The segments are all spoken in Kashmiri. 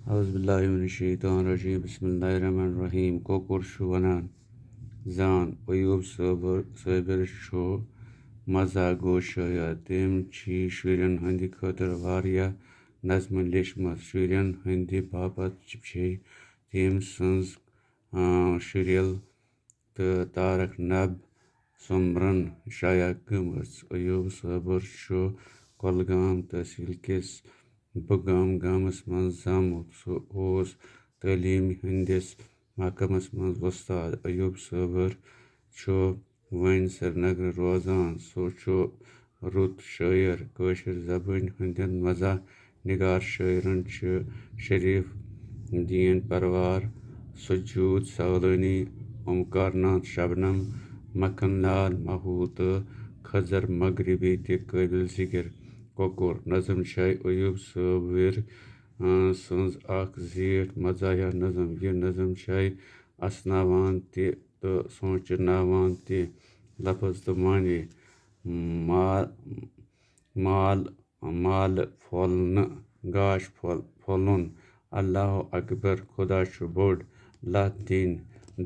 Auzbillahiminash-shaytanir-rajim. Bismillahir-rahmanir-rahim. Kokur چھُ وَنان زان ایوب صٲبر چھُ مزاح گوٚو شاعر. تٔمۍ چھِ شُرٮ۪ن ہٕنٛدِ خٲطرٕ واریاہ نظمہٕ لیچھمژٕ. شُرٮ۪ن ہٕنٛدِ باپتھ چھے تٔمۍ سٕنٛز شُریل تہٕ تارک نب سومبرن شایع گٔمٕژ. ایوب صٲبر چھُ کۄلگام تحصیل کِس بُگام گامس منٛز زامُت. سُہ اوس تعلیٖمہِ ہٕنٛدِس محکمس منٛز وۄستاد. ایوب صٲبر چھُ وۄنۍ سرینگرٕ روزان. سُہ چھُ رُت شٲعر. کٲشِر زبانہِ ہٕنٛدٮ۪ن مزاح نِگار شاعرن چھِ شریف الدین پروار، سجود سالانی، اومکار ناتھ شبنم، مکھن لال محوٗ تہٕ خضر مغربی تہِ قٲبِل ذِکِر. کۄکُر نظم چھےٚ ایوب صٲبرِ سٕنٛز اکھ زیٖٹھ مزاحیہ نظم. یہِ نظم چھےٚ اسناوان تہِ تہٕ سونچناوان تہِ. لفظ تہٕ معنے: مالہٕ پھۄلنہٕ، گاش پھۄلُن، اللہ اکبر، خۄدا چھُ بوٚڑ، لَتھ دِنۍ،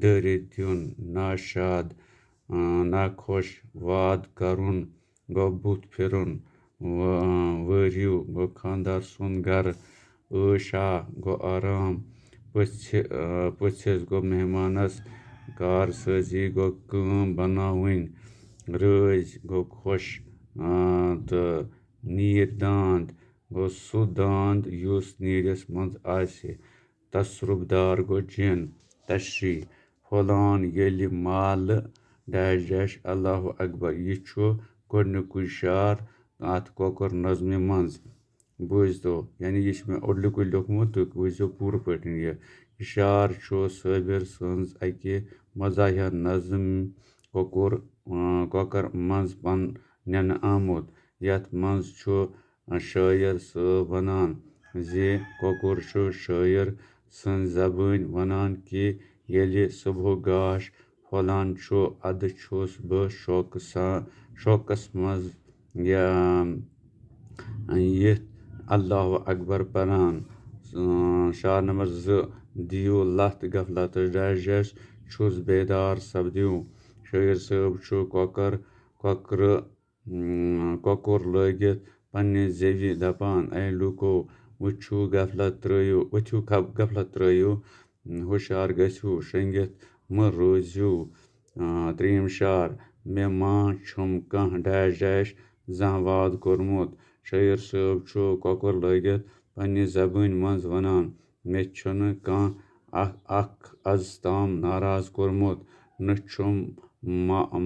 دٲرِتھ دیُن، ناشاد، ناخۄش، واد کرُن گوٚو بُتھ پھِرُن، وٲرِو گوٚو خانٛدار سُنٛد گرٕ، عٲش گوٚو آرام، پٔژھِس گوٚو مہمانس، کارسٲزی گوٚو کٲم بناوٕنۍ، رٲزۍ گوٚو خۄش تہٕ نیٖر داند گوٚو سُہ داند یُس نیٖرِس منٛز آسہِ، تصرُف دار گوٚو جِن. تشریح: پھۄلان ییٚلہِ مالہٕ اللہ اکبر. یہِ چھُ گۄڈنیُکُے شعر اتھ کۄکر نظمہِ منٛز. بوٗزتو، یعنی یہِ چھُ مےٚ اوٚڑلِکُے لیوٗکھمُت، تُہۍ بوٗزِو پوٗرٕ پٲٹھۍ یہِ. یہِ شعر چھُ صٲبِر سٕنٛز اکہِ مزاحیہ نظم کۄکر منٛز نِنہٕ آمُت. یتھ منٛز چھُ شٲعر صٲب ونان زِ کۄکُر چھُ شٲعر سٕنٛزِ زبٲنۍ ونان کہِ ییٚلہِ صبحُک گاش پھۄلان چھُ، ادٕ چھُس بہٕ شوقس منٛز یِتھ اللہ اکبر پران. شعر نمبر 2: دِیِو لَتھ غفلتس چھُس بیدار سپدِو. شٲعر صٲب چھُ کۄکُر لٲگِتھ پننہِ زیوِ دپان: اے لوٗکو، ؤتھِو غفلت ترٲیِو، ہُشار گٔژھِو، شٔنگِتھ مہٕ روٗزِو. 3 شعر: مےٚ ما چھُم کانٛہہ زانٛہہ واد کوٚرمُت. شٲعر صٲب چھُ کۄکُر لٲگِتھ پننہِ زبٲنۍ منٛز ونان: مےٚ چھُنہٕ کانٛہہ اکھ از تام ناراض کوٚرمُت، نہٕ چھُم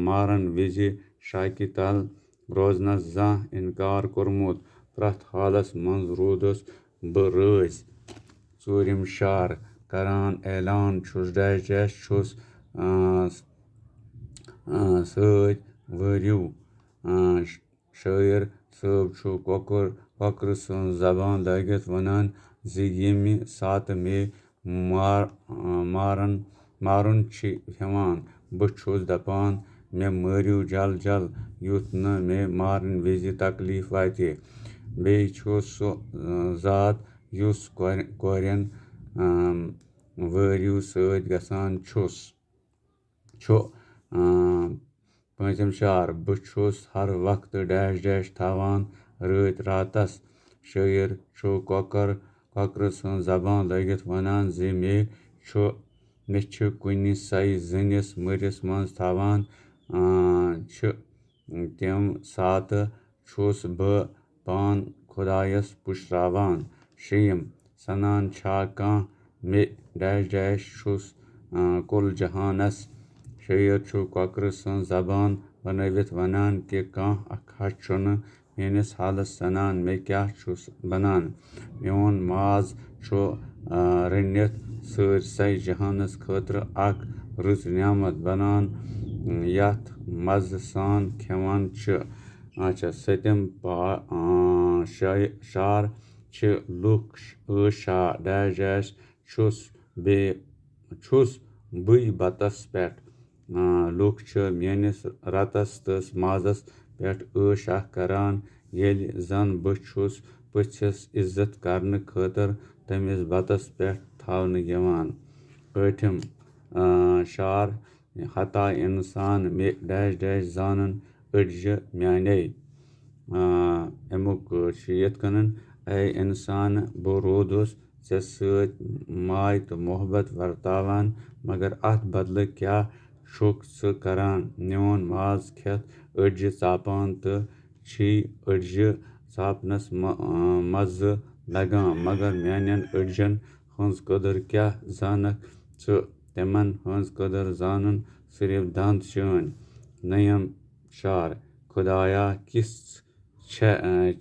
مارن وِزِ شاکہِ تل روزنس زانٛہہ اِنکار کوٚرمُت. پرٛٮ۪تھ حالس منٛز روٗدُس بہٕ رٲضۍ. 4 شعر: کران اعلان چھُس چھُس سۭتۍ وٲرِو. شٲعر صٲب چھُ کۄکرٕ سٕنٛز زبان لٲگِتھ ونان زِ ییٚمہِ ساتہٕ مےٚ مارُن چھِ ہٮ۪وان، بہٕ چھُس دپان مےٚ مٲرِو جل جل، یُتھ نہٕ مےٚ مارنہٕ وِزِ تکلیٖف واتہِ. بیٚیہِ چھُس سُہ ذات یُس کورٮ۪ن وٲرِو سۭتۍ گژھان چھُ. 5 شعر: بہٕ چھُس ہر وقتہٕ تھاوان رٲتۍ راتس. شٲعر چھُ کۄکرٕ سٕنٛز زبان لٲگِتھ ونان زِ مےٚ چھِ کُنہِ سَیہِ زٔنِس مٲرِس منٛز تھاوان چھِ تِم ساتہٕ چھُس بہٕ پان خۄدایس پُشراوان. 6 سنان چھا کانٛہہ مےٚ چھُس کُل جہانس. شٲعر چھُ کۄکرٕ سٕنٛز زبان بنٲوِتھ ونان کہِ کانٛہہ چھُنہٕ میٲنِس حالس سنان، مےٚ کیٛاہ چھُس بنان. میون ماز چھُ رٔنِتھ سٲرسٕے جہانس خٲطرٕ اکھ رٕژ نعمت بنان یتھ مزٕ سان کھٮ۪وان چھِ. 7 شعر چھِ لُکھ عٲش چھُس بٕے بتس پٮ۪ٹھ. لُکھ چھِ میٲنِس رتس تہٕ مازس پٮ۪ٹھ عٲش کران، ییٚلہِ زن بہٕ چھُس پٔژھِس عزت کرنہٕ خٲطرٕ تٔمِس بَتَس پٮ۪ٹھ تھاونہٕ یِوان. ٲٹھِم شعر ہتا اِنسان مےٚ زانُن أڈجہِ میانے. اَمیُک چھُ یِتھ کٔنن: اے اِنسانہٕ بہٕ روٗدُس ژےٚ سۭتۍ ماے تہٕ محبت ورتاوان، مگر اَتھ بدلہٕ کیٛاہ چھُکھ ژٕ کران؟ میون ماز کھٮ۪تھ أڈجہِ ژاپان تہٕ چھی أڈجہِ ژاپنس مزٕ لگان، مگر میانٮ۪ن أڈجن ہٕنٛز قدر کیٛاہ زانکھ ژٕ؟ تِمن ہٕنٛز قدر زانن صرف دند چٲنۍ. نٔیِم شعر خۄدایا کِژھ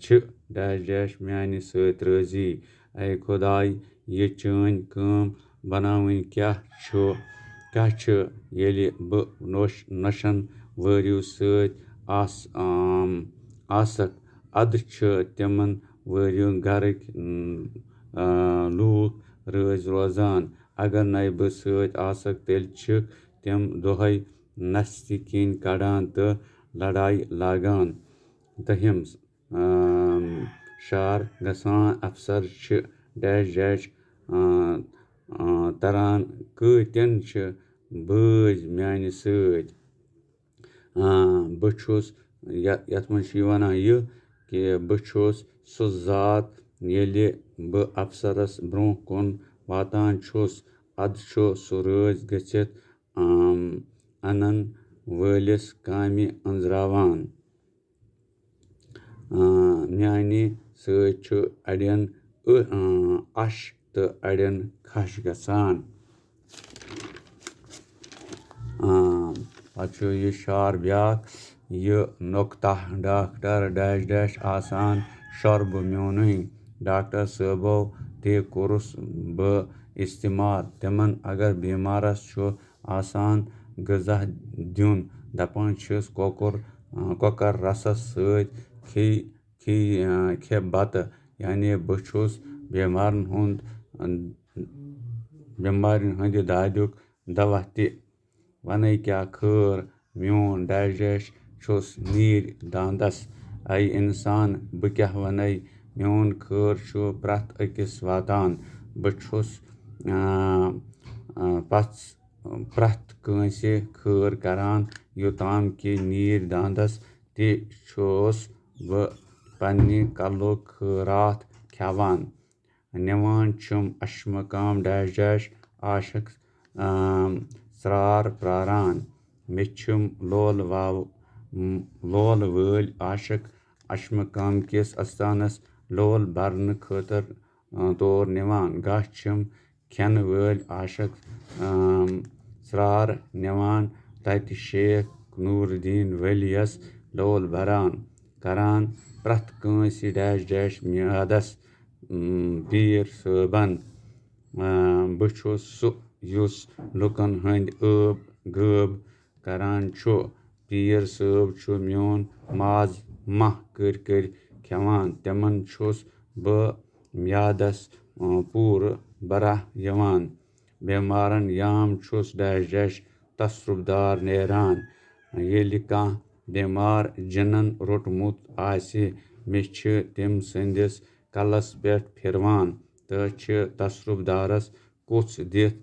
چھِ میانہِ سۭتۍ رٲضی. اے خۄداے یہِ چٲنۍ کٲم بناوٕنۍ کیٛاہ چھِ ییٚلہِ بہٕ نۄشن وٲرِو سۭتۍ آسکھ. اَدٕ چھِ تِمن وٲرِو گرٕکۍ لوٗکھ رٲضۍ روزان. اگر نَے بہٕ سۭتۍ آسکھ تیٚلہِ چھِکھ تِم دۄہے نستہِ کِنۍ کڑان تہٕ لڑایہِ لاگان. دٔہِم شعر گژھان افسر چھِ تران کۭتٮ۪ن چھِ بٲزۍ میانہِ سۭتۍ. بہٕ چھُس یتھ منٛز چھُ یہِ ونان یہِ کہِ بہٕ چھُس سُہ ذات ییٚلہِ بہٕ افسرس برونٛہہ کُن واتان چھُس، ادٕ چھُ سُہ رٲضۍ گٔژھِتھ اَنن وٲلِس کامہِ أنزراوان. میانہِ سۭتۍ چھُ اَڑٮ۪ن اَش تہٕ اَڑٮ۪ن کھش گژھان. پتہٕ چھُ یہِ شعر بیٛاکھ: یہِ نۄقطہ ڈاکٹر آسان شۄربہٕ میونُے. ڈاکٹر صٲبو تہِ کوٚرُس بہٕ استعمال تِمن اگر بیمارس چھُ آسان غذا دیُن، دپان چھِس کۄکر رسس سۭتۍ کھے بتہٕ. یعنی بہٕ چھُس بٮ۪مارٮ۪ن ہٕنٛدِ دادیُک دوا تہِ. ونے کیٛاہ خٲر میون چھُس نیٖرۍ داندس. اے اِنسان بہٕ کیٛاہ ونے میون خٲر چھُ پرٛٮ۪تھ أکِس واتان. بہٕ چھُس پرٛٮ۪تھ کٲنٛسہِ خٲر کران، یوٚتام کہِ نیٖرۍ داندس تہِ چھُس بہٕ پننہِ کلُک خٲرات کھٮ۪وان. نِوان چھُم اشمکام عاشق ژرٛار پرٛاران. مےٚ چھِم لولہٕ وٲلۍ عاشق اشمکام کِس استانس لول برنہٕ خٲطرٕ تور نِوان. گاہ چھِم کھٮ۪نہٕ وٲلۍ عاشق ژرٛار نِوان تتہِ شیخ نوٗر دیٖن ؤلی یس لول بران. کران پرٛٮ۪تھ کٲنٛسہِ میادس پیٖر صٲبن. بہٕ چھُس سُہ یُس لُکن ہٕنٛدۍ غٲب کران چھُ. پیٖر صٲب چھُ میون ماز مہ کٔرۍ کھٮ۪وان. تِمن چھُس بہٕ میادس پوٗرٕ براہ یِوان. بٮ۪مارن یام چھُس تصرُف دار نیران. ییٚلہِ کانٛہہ بٮ۪مار جِنن روٚٹمُت آسہِ، مےٚ چھِ تٔمۍ سٕنٛدِس کلس پٮ۪ٹھ پھِروان تہٕ چھِ تصرُف دارس کُژھ دِتھ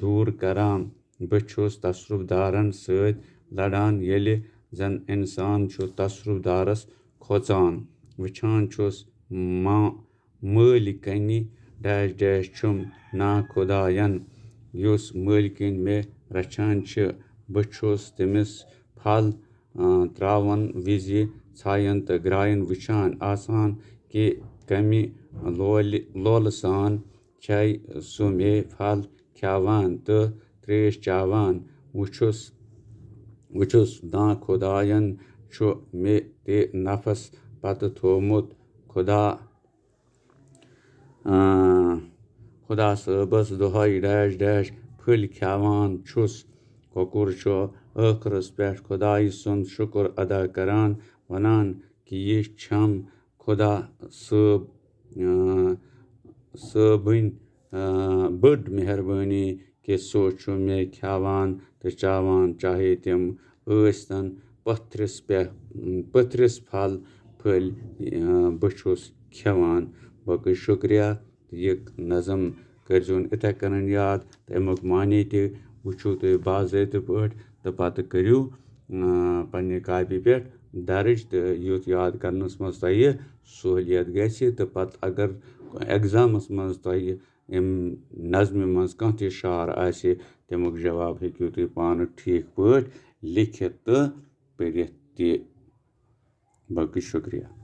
دوٗر کران. بہٕ چھُس تصرُف دارن سۭتۍ لڑان ییٚلہِ زن اِنسان چھُ تصرُف دارس کھوژان. وٕچھان چھُس مٲلِکنہِ چھُم نا خۄداین. یُس مٲلکِن مےٚ رچھان چھِ. بہٕ چھُس تٔمِس پھل تراوَن وِزِ ژھاین تہٕ گراین وٕچھان آسان کہِ کمہِ لولہٕ سان چھے سُہ مےٚ پھل کھیاوان تہٕ تریش چاوان. وٕچھُس نا خۄداین چھُ مےٚ تہِ نفس پتہٕ تھوٚومُت. خۄدا صٲبس دۄہے پھٔلۍ کھیاوان چھُس. کۄکُر چھُ ٲخرس پٮ۪ٹھ خۄدایہِ سُنٛد شُکر ادا کران، ونان کہِ یہِ چھم خۄدا صٲبٕنۍ بٔڑ مہربٲنی کہِ سُہ چھُ مےٚ کھیاوان تہٕ چاوان، چاہے تِم ٲسۍتن پٔتھرِس پھل پھٔلۍ بہٕ چھُس کھٮ۪وان. باقٕے شُکریہ تہٕ یہِ نظم کٔرۍزیون یِتھَے کٔنۍ یاد تہٕ اَمیُک معنے تہِ وٕچھِو تُہۍ باضٲبطہٕ پٲٹھۍ تہٕ پَتہٕ کٔرِو پنٛنہِ کاپی پٮ۪ٹھ درٕج تہٕ یُتھ یاد کَرنَس منٛز تۄہہِ سہوٗلیت گژھِ تہٕ پَتہٕ اگر اٮ۪گزامَس منٛز تۄہہِ اَمہِ نظمہِ منٛز کانٛہہ تہِ شعر آسہِ تَمیُک جواب ہیٚکِو تُہۍ پانہٕ ٹھیٖک پٲٹھۍ لیکھِتھ تہٕ پٔرِتھ تہِ باقٕے شُکریہ.